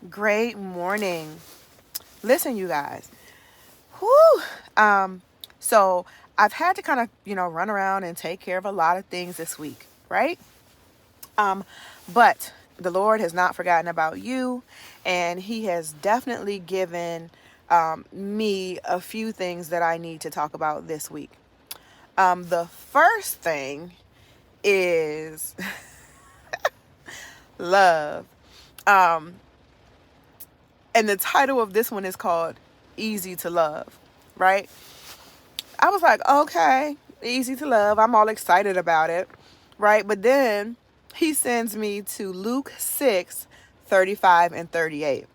Great morning. Listen, you guys. Whew. So I've had to kind of, run around and take care of a lot of things this week, right? Um, but the Lord has not forgotten about you, and He has definitely given me a few things that I need to talk about this week. The first thing is love. Um, and the title of this one is called Easy to Love, right? I was like, okay, easy to love. I'm all excited about it, right? But then he sends me to Luke 6:35 and 38.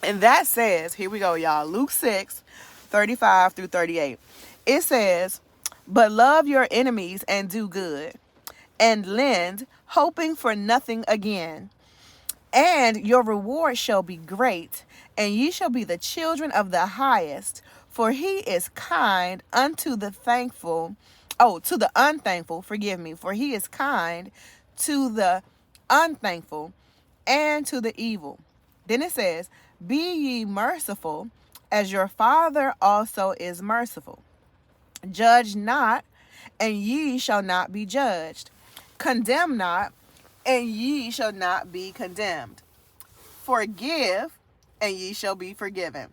And that says, here we go, y'all. Luke 6:35 through 38. It says, but love your enemies and do good, and lend, hoping for nothing again. And your reward shall be great, and ye shall be the children of the highest, for he is kind unto the thankful. Oh, to the unthankful, forgive me, for he is kind to the unthankful and to the evil. Then it says, be ye merciful, as your Father also is merciful. Judge not, and ye shall not be judged. Condemn not, and ye shall not be condemned. Forgive, and ye shall be forgiven.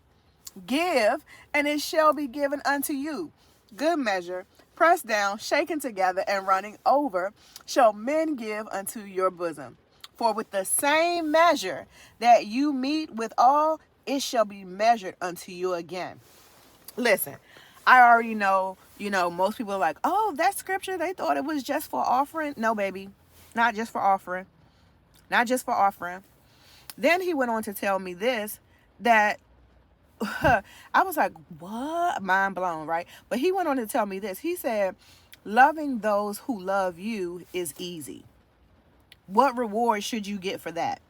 Give, and it shall be given unto you. Good measure, pressed down, shaken together, and running over, shall men give unto your bosom. For with the same measure that you meet withal, it shall be measured unto you again. Listen, I already know, most people are like, oh, that scripture, they thought it was just for offering. No, baby, not just for offering. Not just for offering. Then he went on to tell me this, that I was like, what? Mind blown, right? But he went on to tell me this. He said, loving those who love you is easy. What reward should you get for that?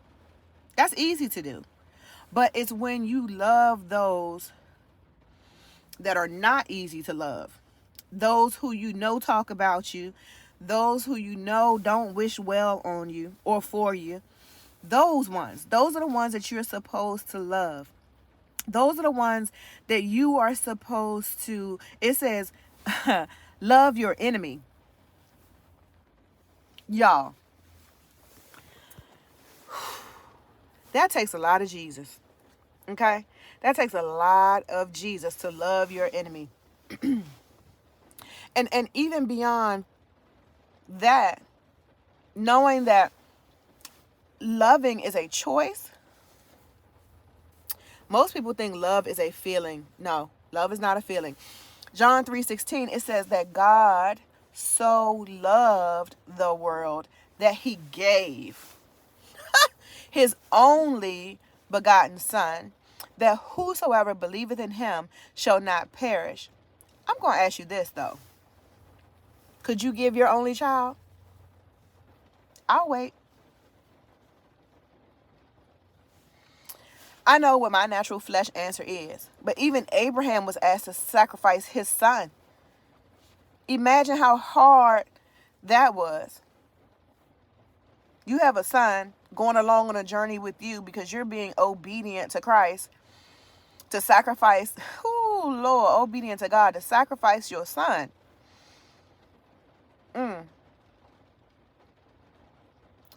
That's easy to do. But it's when you love those that are not easy to love, those who talk about you, those who don't wish well on you or for you, those are the ones that you're supposed to love. Those are the ones that you are supposed to, it says, love your enemy. Y'all, that takes a lot of Jesus. Okay? That takes a lot of Jesus to love your enemy. And even beyond that, knowing that loving is a choice. Most people think love is a feeling. No, love is not a feeling. John 3:16, it says that God so loved the world that he gave his only begotten Son, that whosoever believeth in him shall not perish. I'm going to ask you this, though. Could you give your only child? I'll wait. I know what my natural flesh answer is, but even Abraham was asked to sacrifice his son. Imagine how hard that was. You have a son going along on a journey with you because you're being obedient to Christ, to sacrifice, Lord, obedient to God, to sacrifice your son.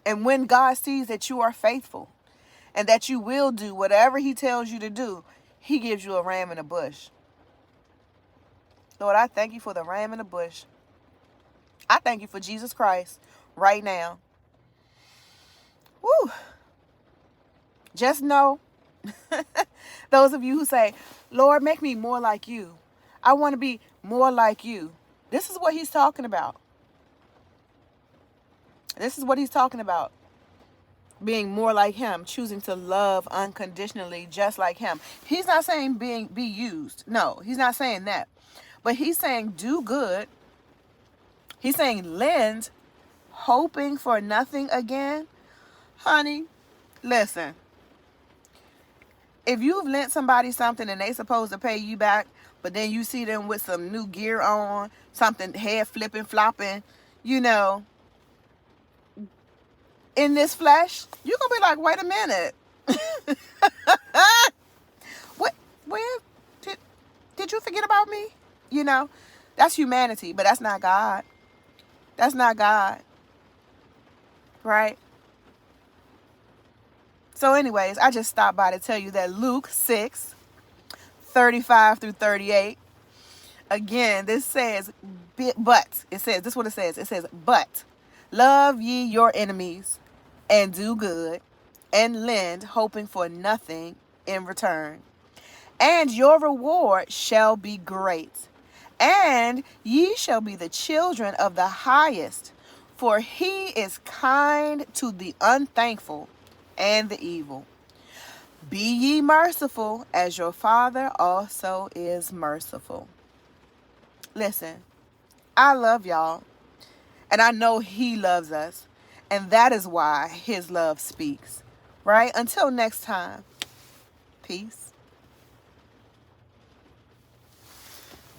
And when God sees that you are faithful and that you will do whatever he tells you to do, he gives you a ram in a bush. Lord, I thank you for the ram in the bush. I thank you for Jesus Christ right now. Woo. Just know, those of you who say, Lord, make me more like you. I want to be more like you. This is what he's talking about. This is what he's talking about. Being more like him, choosing to love unconditionally just like him. He's not saying be used. No, he's not saying that. But he's saying do good. He's saying lend, hoping for nothing again. Honey, listen. If you've lent somebody something and they supposed to pay you back, but then you see them with some new gear on, something head flipping, flopping, in this flesh, you're going to be like, wait a minute. What? Where? Did you forget about me? You know, that's humanity, but that's not God. That's not God, right? So anyways, I just stopped by to tell you that Luke 6:35 through 38. Again, this says, but, it says, this is what it says. It says, but love ye your enemies and do good and lend, hoping for nothing in return. And your reward shall be great. And ye shall be the children of the highest, for he is kind to the unthankful and the evil. Be ye merciful, as your Father also is merciful. Listen, I love y'all, and I know he loves us, and that is why his love speaks, right? Until next time, peace.